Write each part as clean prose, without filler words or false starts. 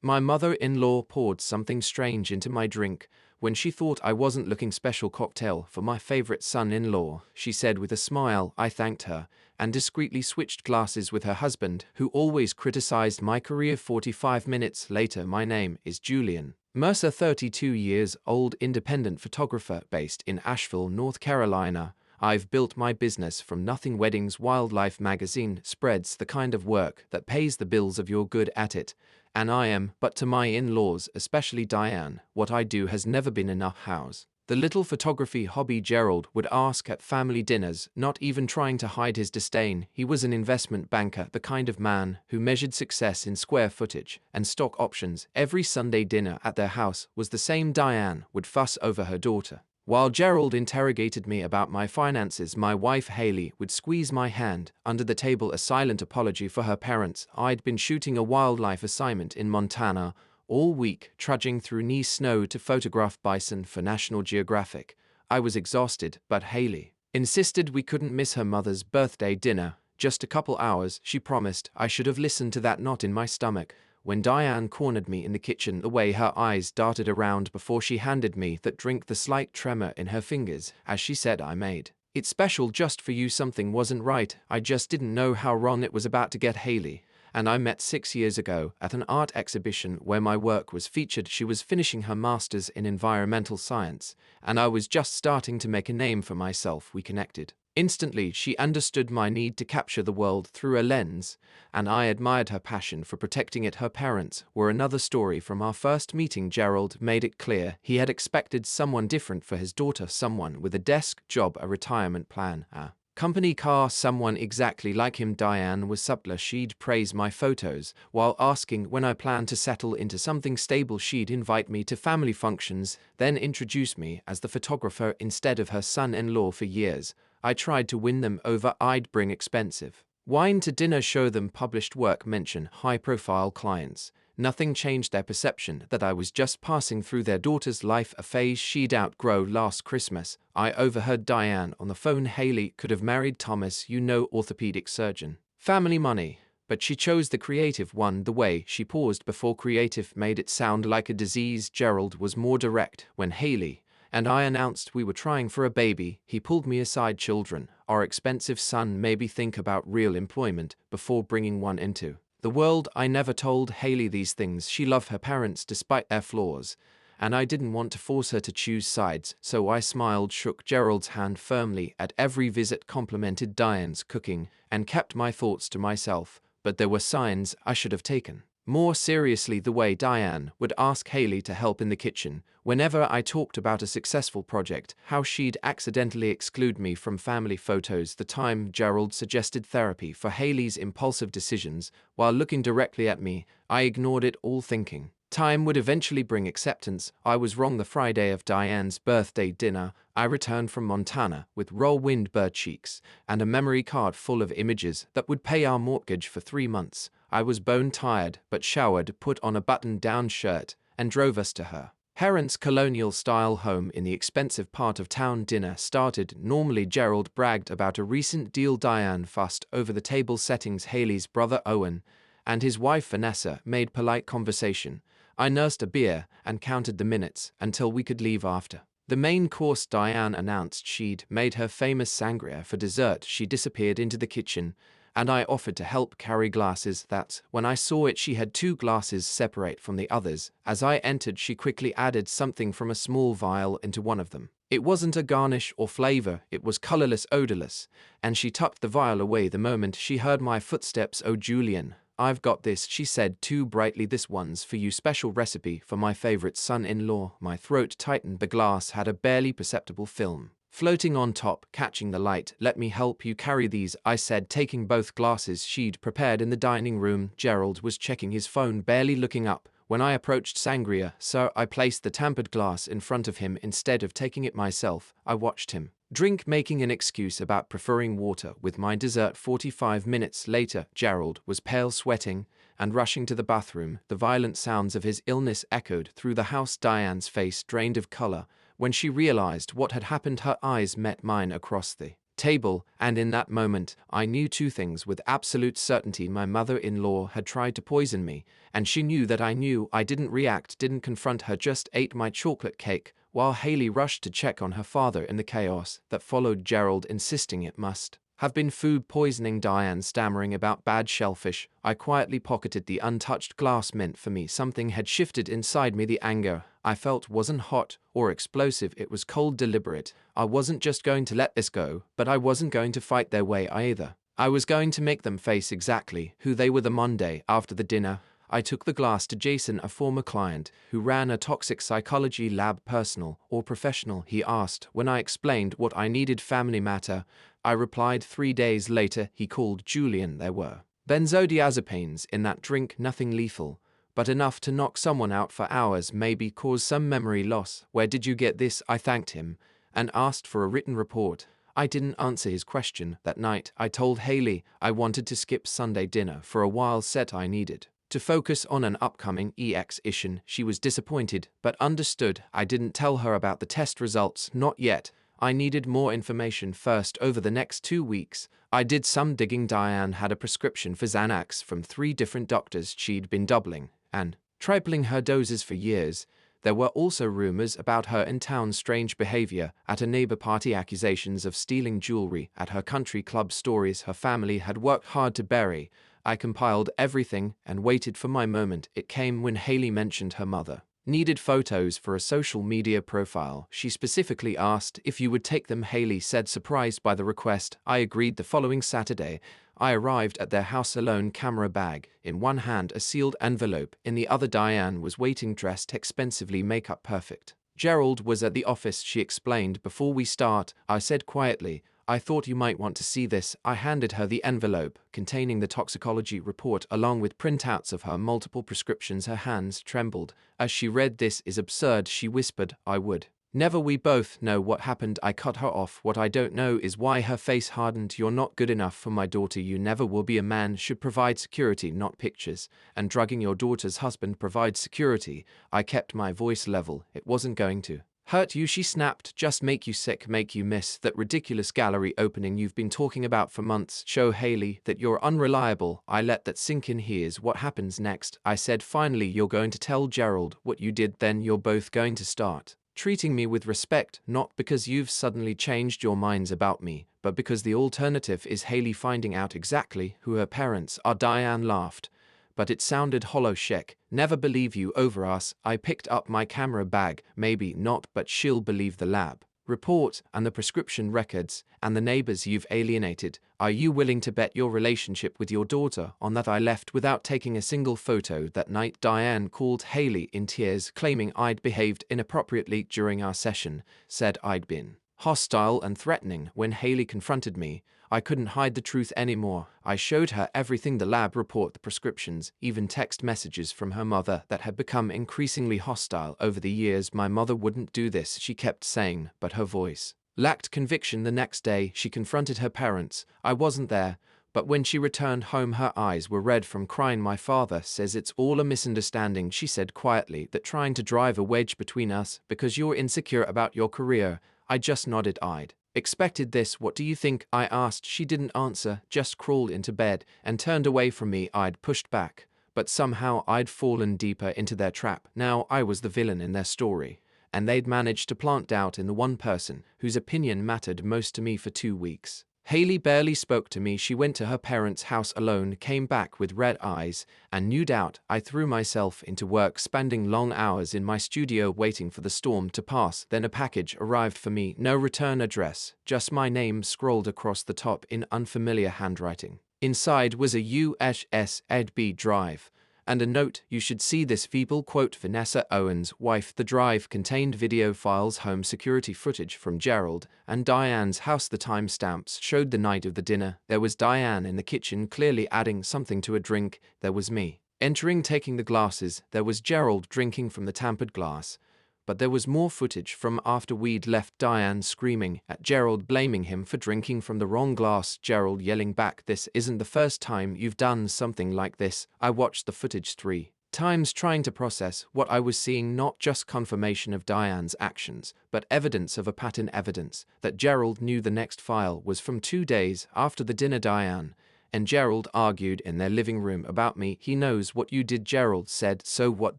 My mother-in-law poured something strange into my drink. When she thought I wasn't looking special cocktail for my favorite son-in-law, she said with a smile. I thanked her and discreetly switched glasses with her husband, who always criticized my career. 45 minutes later, my name is Julian Mercer, 32 years old, independent photographer based in Asheville, North Carolina. I've built my business from nothing. Weddings Wildlife magazine spreads the kind of work that pays the bills if you're good at it. And I am, but to my in-laws, especially Diane, what I do has never been enough. House. The little photography hobby. Gerald would ask at family dinners, not even trying to hide his disdain. He was an investment banker, the kind of man who measured success in square footage and stock options. Every Sunday dinner at their house was the same. Diane would fuss over her daughter, while Gerald interrogated me about my finances. My wife Haley would squeeze my hand under the table, a silent apology for her parents. I'd been shooting a wildlife assignment in Montana all week, trudging through knee snow to photograph bison for National Geographic. I was exhausted, but Haley insisted we couldn't miss her mother's birthday dinner. Just a couple hours, she promised. I should have listened to that knot in my stomach when Diane cornered me in the kitchen, the way her eyes darted around before she handed me that drink, the slight tremor in her fingers as she said, I made it special just for you. Something wasn't right. I just didn't know how wrong it was about to get. Haley and I met 6 years ago at an art exhibition where my work was featured. She was finishing her master's in environmental science, and I was just starting to make a name for myself. We connected instantly. She understood my need to capture the world through a lens, and I admired her passion for protecting it. Her parents were another story. From our first meeting, Gerald made it clear he had expected someone different for his daughter, someone with a desk job, a retirement plan, a company car, someone exactly like him. Diane was subtler. She'd praise my photos while asking when I planned to settle into something stable. She'd invite me to family functions, then introduce me as the photographer instead of her son-in-law. For years, I tried to win them over. I'd bring expensive wine to dinner, show them published work, mention high-profile clients. Nothing changed their perception that I was just passing through their daughter's life, a phase she'd outgrow. Last Christmas, I overheard Diane on the phone. Haley could have married Thomas, orthopedic surgeon. Family money. But she chose the creative one. The way she paused before creative made it sound like a disease. Gerald was more direct. When Haley and I announced we were trying for a baby, he pulled me aside. Children are expensive, son. Maybe think about real employment before bringing one into the world. I never told Haley these things. She loved her parents despite their flaws, and I didn't want to force her to choose sides, so I smiled, shook Gerald's hand firmly at every visit, complimented Diane's cooking, and kept my thoughts to myself. But there were signs I should have taken more seriously. The way Diane would ask Haley to help in the kitchen whenever I talked about a successful project, how she'd accidentally exclude me from family photos. The time Gerald suggested therapy for Haley's impulsive decisions while looking directly at me, I ignored it all, thinking time would eventually bring acceptance. I was wrong. The Friday of Diane's birthday dinner, I returned from Montana with whirlwind bird cheeks and a memory card full of images that would pay our mortgage for 3 months. I was bone tired, but showered, put on a button-down shirt, and drove us to her parents' colonial-style home in the expensive part of town. Dinner started normally. Gerald bragged about a recent deal. Diane fussed over the table settings. Haley's brother Owen and his wife Vanessa made polite conversation. I nursed a beer and counted the minutes until we could leave. After the main course, Diane announced she'd made her famous sangria. For dessert, she disappeared into the kitchen, and I offered to help carry glasses. That's when I saw it. She had 2 glasses separate from the others. As I entered, she quickly added something from a small vial into one of them. It wasn't a garnish or flavor, it was colorless, odorless, and she tucked the vial away the moment she heard my footsteps. Oh, Julian, I've got this, she said too brightly. This one's for you, special recipe for my favorite son-in-law. My throat tightened. The glass had a barely perceptible film floating on top, catching the light. Let me help you carry these, I said, taking both glasses she'd prepared in the dining room. Gerald was checking his phone, barely looking up when I approached. Sangria, sir. I placed the tampered glass in front of him instead of taking it myself. I watched him drink, making an excuse about preferring water with my dessert. 45 minutes later, Gerald was pale, sweating, and rushing to the bathroom. The violent sounds of his illness echoed through the house. Diane's face drained of color when she realized what had happened. Her eyes met mine across the table, and in that moment, I knew two things with absolute certainty. My mother-in-law had tried to poison me, and she knew that I knew. I didn't react, didn't confront her, just ate my chocolate cake, while Haley rushed to check on her father. In the chaos that followed, Gerald insisting it must have been food poisoning, Diane stammering about bad shellfish, I quietly pocketed the untouched glass meant for me. Something had shifted inside me. The anger I felt wasn't hot or explosive, it was cold, deliberate. I wasn't just going to let this go, but I wasn't going to fight their way either. I was going to make them face exactly who they were. The Monday after the dinner, I took the glass to Jason, a former client who ran a toxic psychology lab. Personal or professional, he asked. When I explained what I needed, family matter, I replied. 3 days later, he called Julian. There were benzodiazepines in that drink, nothing lethal, but enough to knock someone out for hours, maybe cause some memory loss. Where did you get this? I thanked him and asked for a written report. I didn't answer his question that night. I told Haley I wanted to skip Sunday dinner for a while, said I needed to focus on an upcoming exhibition. She was disappointed, but understood. I didn't tell her about the test results, not yet. I needed more information first. Over the next 2 weeks, I did some digging. Diane had a prescription for Xanax from 3 different doctors. She'd been doubling and tripling her doses for years. There were also rumors about her in town, strange behavior at a neighbor party, accusations of stealing jewelry at her country club, stories her family had worked hard to bury. I compiled everything and waited for my moment. It came when Haley mentioned her mother needed photos for a social media profile. She specifically asked if you would take them. Haley said, surprised by the request. I agreed. The following Saturday, I arrived at their house alone, camera bag in one hand, a sealed envelope in the other. Diane was waiting, dressed expensively, makeup perfect. Gerald was at the office, she explained. Before we start, I said quietly, I thought you might want to see this. I handed her the envelope containing the toxicology report along with printouts of her multiple prescriptions. Her hands trembled as she read. This is absurd, she whispered. I would never. We both know what happened. I cut her off. What I don't know is why. Her face hardened. You're not good enough for my daughter. You never will be. A man should provide security, not pictures. And drugging your daughter's husband provides security. I kept my voice level. It wasn't going to hurt you, she snapped. Just make you sick, make you miss that ridiculous gallery opening you've been talking about for months. Show Haley that you're unreliable. I let that sink in. Here's what happens next. I said, finally, you're going to tell Gerald what you did. Then you're both going to start treating me with respect, not because you've suddenly changed your minds about me, but because the alternative is Haley finding out exactly who her parents are. Diane laughed, but it sounded hollow. Sheck, never believe you over us. I picked up my camera bag. Maybe not, but she'll believe the lab report and the prescription records and the neighbors you've alienated. Are you willing to bet your relationship with your daughter on that? I left without taking a single photo that night. Diane called Haley in tears, claiming I'd behaved inappropriately during our session, said I'd been hostile and threatening. When Haley confronted me, I couldn't hide the truth anymore. I showed her everything, the lab report, the prescriptions, even text messages from her mother that had become increasingly hostile over the years. My mother wouldn't do this, she kept saying, but her voice lacked conviction. The next day, she confronted her parents. I wasn't there, but when she returned home, her eyes were red from crying. My father says it's all a misunderstanding, she said quietly, that trying to drive a wedge between us because you're insecure about your career. I just nodded. I'd expected this. What do you think? I asked. She didn't answer, just crawled into bed and turned away from me. I'd pushed back, but somehow I'd fallen deeper into their trap. Now I was the villain in their story, and they'd managed to plant doubt in the one person whose opinion mattered most to me. For 2 weeks, Haley barely spoke to me. She went to her parents' house alone, came back with red eyes and new doubt. I threw myself into work, spending long hours in my studio waiting for the storm to pass. Then a package arrived for me. No return address, just my name scrolled across the top in unfamiliar handwriting. Inside was a USB drive and a note, you should see this feeble quote, Vanessa Owen's wife. The drive contained video files, home security footage from Gerald and Diane's house. The timestamps showed the night of the dinner. There was Diane in the kitchen, clearly adding something to a drink. There was me entering, taking the glasses. There was Gerald drinking from the tampered glass. But there was more footage from after we'd left. Diane screaming at Gerald, blaming him for drinking from the wrong glass. Gerald yelling back, this isn't the first time you've done something like this. I watched the footage 3 times trying to process what I was seeing, not just confirmation of Diane's actions, but evidence of a pattern, evidence that Gerald knew. The next file was from 2 days after the dinner Diane and Gerald argued in their living room about me. "He knows what you did," Gerald said. "So what?"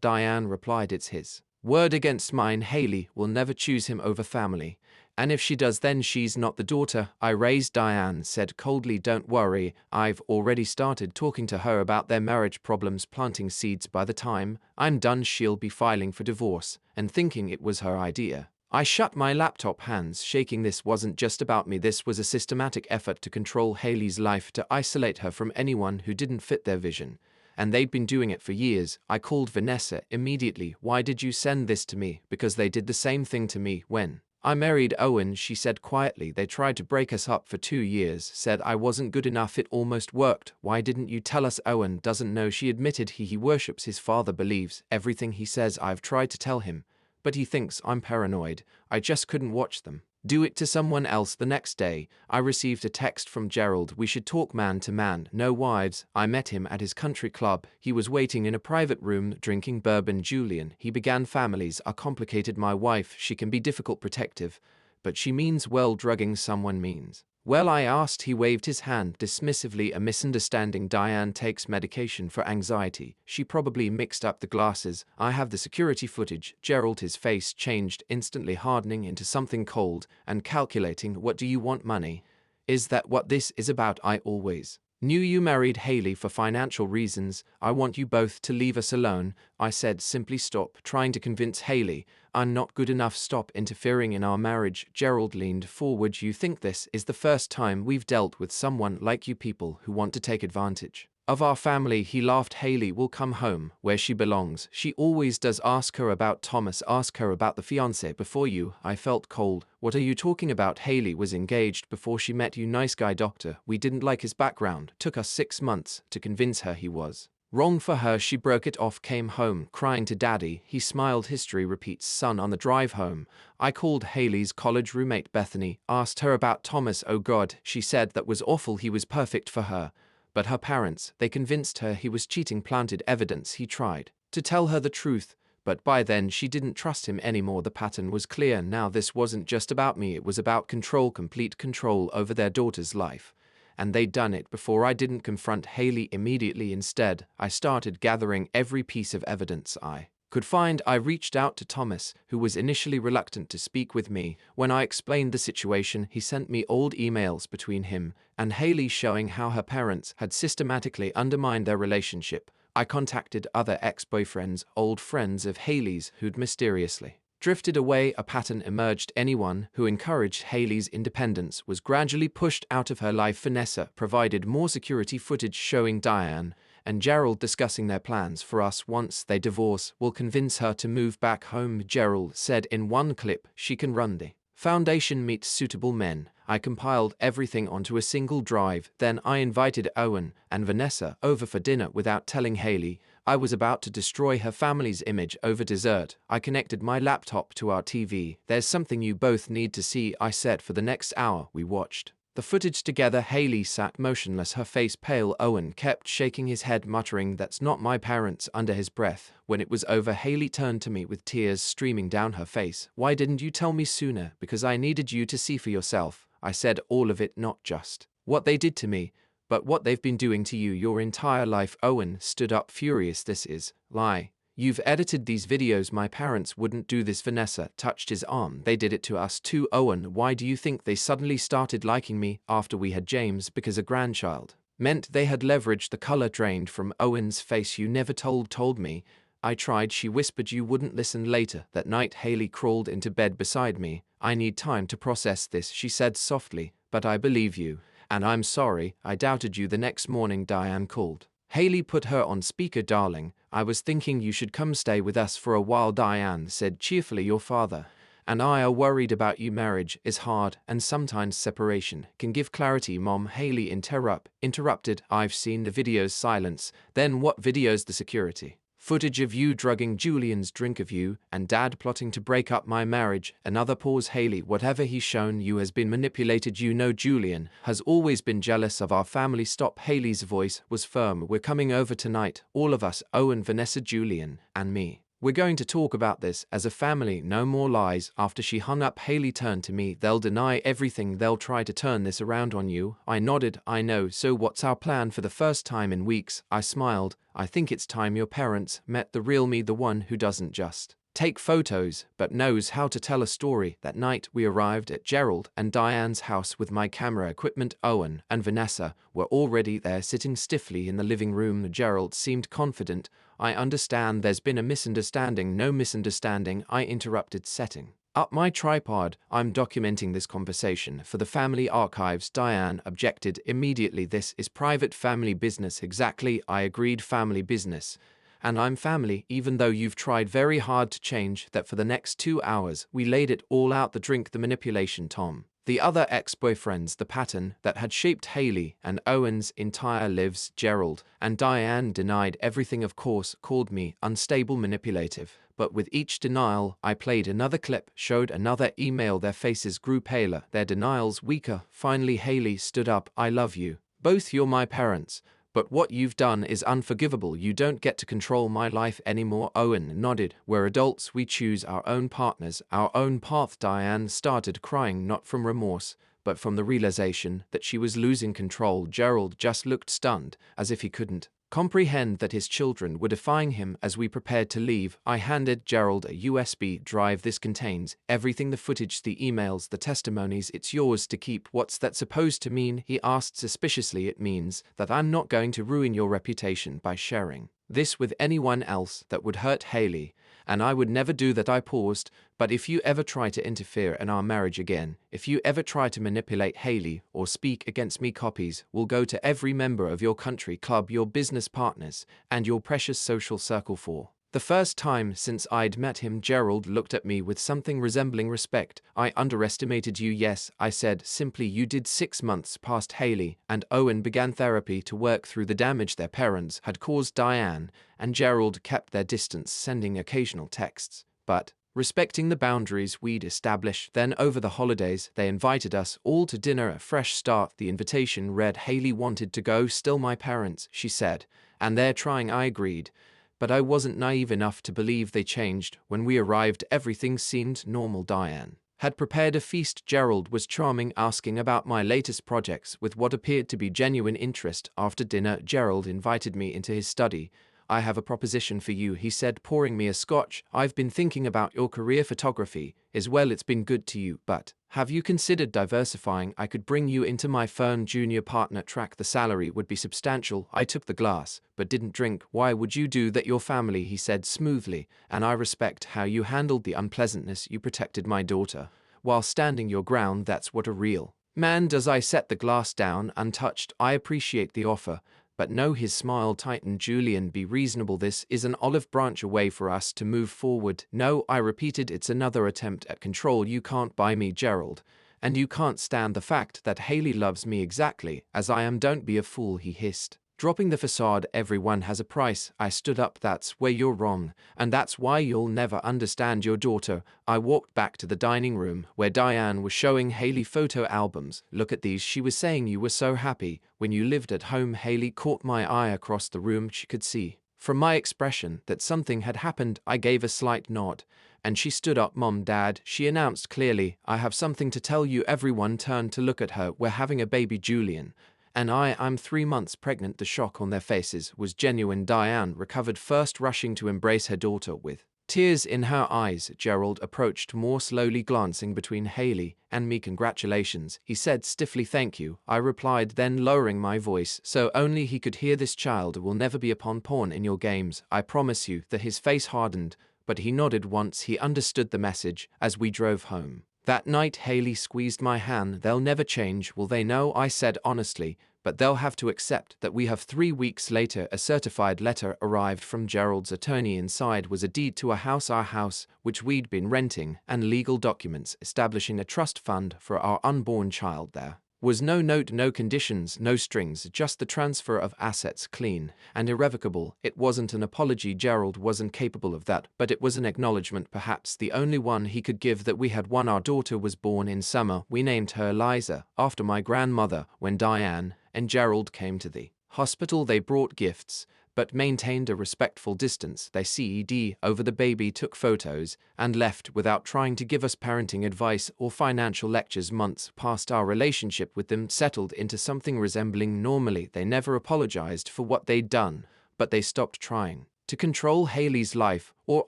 Diane replied. "It's his word against mine. Haley will never choose him over family. And if she does, then she's not the daughter I raised," Diane said coldly. "Don't worry, I've already started talking to her about their marriage problems, planting seeds. By the time I'm done, she'll be filing for divorce and thinking it was her idea." I shut my laptop, hands shaking. This wasn't just about me. This was a systematic effort to control Haley's life, to isolate her from anyone who didn't fit their vision. And they'd been doing it for years. I called Vanessa immediately. "Why did you send this to me?" "Because they did the same thing to me when I married Owen," she said quietly. "They tried to break us up for 2 years, said I wasn't good enough. It almost worked. Why didn't you tell us?" "Owen doesn't know," she admitted. He worships his father, believes everything he says. I've tried to tell him, but he thinks I'm paranoid. I just couldn't watch them do it to someone else." The next day, I received a text from Gerald. "We should talk man to man, no wives." I met him at his country club. He was waiting in a private room, drinking bourbon. "Julian," he began, "families are complicated. My wife, she can be difficult, protective, but she means well. Drugging someone means well." I asked. He waved his hand dismissively. "A misunderstanding. Diane takes medication for anxiety. She probably mixed up the glasses. I have the security footage." Gerald, his face changed instantly, hardening into something cold and calculating. "What do you want? Money? Is that what this is about? I always knew you married Haley for financial reasons. I want you both to leave us alone." I said simply. "Stop trying to convince Haley I'm not good enough. Stop interfering in our marriage." Gerald leaned forward. "You think this is the first time we've dealt with someone like you, people who want to take advantage of our family." He laughed. "Haley will come home where she belongs. She always does. Ask her about Thomas. Ask her about the fiancé before you." I felt cold. "What are you talking about? Haley was engaged before she met you. Nice guy, doctor. We didn't like his background. Took us 6 months to convince her he was wrong for her. She broke it off. Came home crying to daddy." He smiled. History repeats, son. On the drive home, I called Haley's college roommate Bethany. Asked her about Thomas. "Oh God," she said, "that was awful. He was perfect for her. But her parents, they convinced her he was cheating." Planted evidence. He tried to tell her the truth, but by then she didn't trust him anymore. The pattern was clear. Now this wasn't just about me. It was about control, complete control over their daughter's life. And they'd done it before. I didn't confront Haley immediately. Instead, I started gathering every piece of evidence I could find. I reached out to Thomas, who was initially reluctant to speak with me. When I explained the situation, he sent me old emails between him and Haley showing how her parents had systematically undermined their relationship. I contacted other ex-boyfriends, old friends of Haley's who'd mysteriously drifted away. A pattern emerged. Anyone who encouraged Haley's independence was gradually pushed out of her life. Vanessa provided more security footage showing Diane and Gerald discussing their plans for us once they divorce. "We'll convince her to move back home," Gerald said in one clip. "She can run the foundation, meet suitable men." I compiled everything onto a single drive. Then I invited Owen and Vanessa over for dinner without telling Haley. I was about to destroy her family's image over dessert. I connected my laptop to our TV. "There's something you both need to see," I said. For the next hour, we watched the footage together. Haley sat motionless, her face pale. Owen kept shaking his head, muttering, "That's not my parents," under his breath. When it was over, Haley turned to me with tears streaming down her face. "Why didn't you tell me sooner?" "Because I needed you to see for yourself." I said. "All of it, not just what they did to me, but what they've been doing to you your entire life." Owen stood up, furious. "This is lie. You've edited these videos. My parents wouldn't do this." Vanessa touched his arm. "They did it to us too." "Owen, why do you think they suddenly started liking me after we had James?" "Because a grandchild meant they had leverage." The color drained from Owen's face. "You never told me." "I tried," she whispered. "You wouldn't listen." Later that night, Haley crawled into bed beside me. "I need time to process this," she said softly, "but I believe you. And I'm sorry I doubted you." The next morning, Diane called. Haley put her on speaker. "Darling, I was thinking you should come stay with us for a while," Diane said cheerfully. "Your father and I are worried about you. Marriage is hard, and sometimes separation can give clarity." "Mom," Haley interrupted. "I've seen the videos." Silence. "Then what videos?" "The security Footage of you drugging Julian's drink of you, and Dad plotting to break up my marriage. Another pause. Hayley, whatever he's shown you has been manipulated. You know Julian has always been jealous of our family. Stop. Hayley's voice was firm. We're coming over tonight, all of us, Owen, Vanessa, Julian, and me. We're going to talk about this as a family, no more lies. After she hung up, Hayley turned to me. They'll deny everything. They'll try to turn this around on you. I nodded. I know. So what's our plan? For the first time in weeks, I smiled. I think it's time your parents met the real me, the one who doesn't just take photos, but knows how to tell a story. That night, we arrived at Gerald and Diane's house with my camera equipment. Owen and Vanessa were already there, sitting stiffly in the living room. Gerald seemed confident. I understand there's been a misunderstanding. No misunderstanding, I interrupted, setting up my tripod. I'm documenting this conversation for the family archives. Diane objected immediately. This is private family business. Exactly, I agreed. Family business. And I'm family, even though you've tried very hard to change that. For the next 2 hours, we laid it all out: the drink, the manipulation, Tom, the other ex-boyfriends, the pattern that had shaped Hayley and Owen's entire lives. Gerald and Diane denied everything, of course, called me unstable, manipulative. But with each denial, I played another clip, showed another email. Their faces grew paler, their denials weaker. Finally, Hayley stood up. I love you both. You're my parents. But what you've done is unforgivable. You don't get to control my life anymore. Owen nodded. We're adults. We choose our own partners, our own path. Diane started crying, not from remorse, but from the realization that she was losing control. Gerald just looked stunned, as if he couldn't comprehend that his children were defying him. As we prepared to leave, I handed Gerald a USB drive. This contains everything: the footage, the emails, the testimonies. It's yours to keep. What's that supposed to mean? He asked suspiciously. It means that I'm not going to ruin your reputation by sharing this with anyone else. That would hurt Hayley, and I would never do that. I paused. But if you ever try to interfere in our marriage again, if you ever try to manipulate Hayley or speak against me, copies will go to every member of your country club, your business partners, and your precious social circle. For the first time since I'd met him, Gerald looked at me with something resembling respect. I underestimated you. Yes, I said simply. You did. 6 months passed. Hayley and Owen began therapy to work through the damage their parents had caused. Diane and Gerald kept their distance, sending occasional texts, but respecting the boundaries we'd established. Then over the holidays, they invited us all to dinner, a fresh start. The invitation read, Hayley wanted to go. Still my parents, she said, and they're trying. I agreed. But I wasn't naive enough to believe they changed. When we arrived, everything seemed normal. Diane had prepared a feast. Gerald was charming, asking about my latest projects with what appeared to be genuine interest. After dinner, Gerald invited me into his study. I have a proposition for you, he said, pouring me a scotch. I've been thinking about your career. Photography as well. It's been good to you, but have you considered diversifying? I could bring you into my firm, junior partner track. The salary would be substantial. I took the glass, but didn't drink. Why would you do that? Your family, he said smoothly, and I respect how you handled the unpleasantness. You protected my daughter while standing your ground. That's what a real man does. I set the glass down untouched. I appreciate the offer, but no. His smile tightened. Julian, be reasonable. This is an olive branch away for us to move forward. No, I repeated, it's another attempt at control. You can't buy me, Gerald, and you can't stand the fact that Hayley loves me exactly as I am. Don't be a fool, he hissed, dropping the facade. Everyone has a price. I stood up. That's where you're wrong, and that's why you'll never understand your daughter. I walked back to the dining room where Diane was showing Hayley photo albums. Look at these, she was saying. You were so happy when you lived at home. Hayley caught my eye across the room. She could see from my expression that something had happened. I gave a slight nod, and she stood up. Mom, Dad, she announced clearly, I have something to tell you. Everyone turned to look at her. We're having a baby, Julian and I'm 3 months pregnant. The shock on their faces was genuine. Diane recovered first, rushing to embrace her daughter with tears in her eyes. Gerald approached more slowly, glancing between Hayley and me. Congratulations, he said stiffly. Thank you, I replied, then lowering my voice so only he could hear. This child will never be a pawn in your games, I promise you. That his face hardened, but he nodded once he understood the message. As we drove home that night, Hayley squeezed my hand. They'll never change, will they? No, I said honestly, but they'll have to accept that we have. 3 weeks later, a certified letter arrived from Gerald's attorney. Inside was a deed to our house, which we'd been renting, and legal documents establishing a trust fund for our unborn child. There was no note, no conditions, no strings, just the transfer of assets, clean and irrevocable. It wasn't an apology, Gerald wasn't capable of that, but it was an acknowledgement, perhaps the only one he could give, that we had won. Our daughter was born in summer. We named her Eliza, after my grandmother. When Diane and Gerald came to the hospital, they brought gifts, but maintained a respectful distance. They CED over the baby, took photos, and left without trying to give us parenting advice or financial lectures. Months passed. Our relationship with them settled into something resembling normally. They never apologized for what they'd done, but they stopped trying to control Haley's life or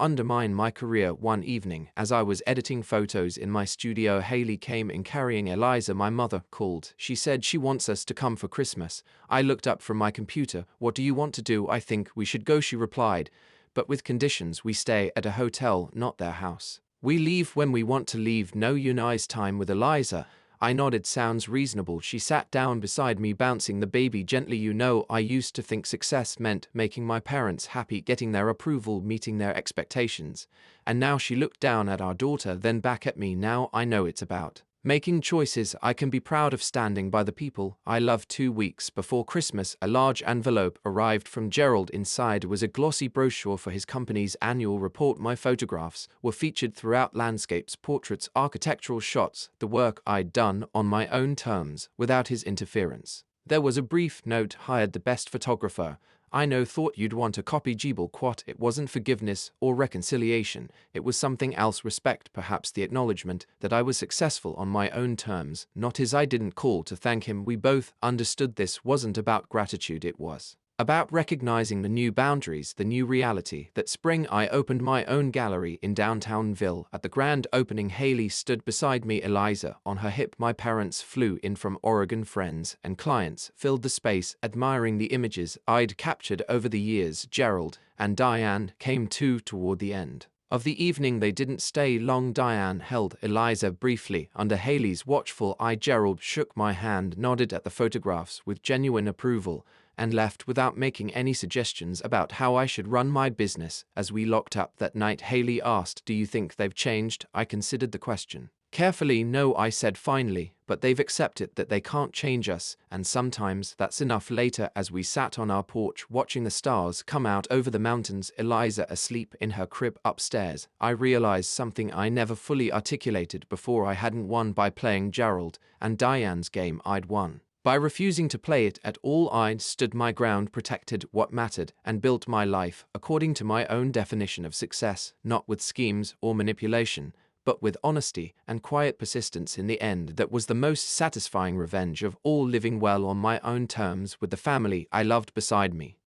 undermine my career. One evening, as I was editing photos in my studio, Haley came in carrying Eliza. My mother called. She said she wants us to come for Christmas. I looked up from my computer. What do you want to do? I think we should go, she replied, but with conditions. We stay at a hotel, not their house. We leave when we want to leave. No nice time with Eliza. I nodded. Sounds reasonable. She sat down beside me, bouncing the baby gently. You know, I used to think success meant making my parents happy, getting their approval, meeting their expectations. And now she looked down at our daughter, then back at me. Now I know it's about making choices I can be proud of, standing by the people I love. 2 weeks before Christmas, a large envelope arrived from Gerald. Inside was a glossy brochure for his company's annual report. My photographs were featured throughout: landscapes, portraits, architectural shots, the work I'd done on my own terms, without his interference. There was a brief note: hired the best photographer. I know, thought you'd want a copy. Jibble quat. It wasn't forgiveness or reconciliation. It was something else. Respect, perhaps the acknowledgement that I was successful on my own terms, not his. I didn't call to thank him. We both understood this wasn't about gratitude. It was about recognizing the new boundaries, the new reality. That spring, I opened my own gallery in downtownville. At the grand opening, Haley stood beside me, Eliza on her hip. My parents flew in from Oregon. Friends and clients filled the space, admiring the images I'd captured over the years. Gerald and Diane came too toward the end of the evening. They didn't stay long. Diane held Eliza briefly under Haley's watchful eye. Gerald shook my hand, nodded at the photographs with genuine approval, and left without making any suggestions about how I should run my business. As we locked up that night, Haley asked, "Do you think they've changed?" I considered the question carefully. "No," I said finally, "but they've accepted that they can't change us, and sometimes that's enough." Later, as we sat on our porch watching the stars come out over the mountains, Eliza asleep in her crib upstairs, I realized something I never fully articulated before. I hadn't won by playing Gerald and Diane's game. I'd won by refusing to play it at all. I'd stood my ground, protected what mattered, and built my life according to my own definition of success, not with schemes or manipulation, but with honesty and quiet persistence. In the end, that was the most satisfying revenge of all, living well on my own terms with the family I loved beside me.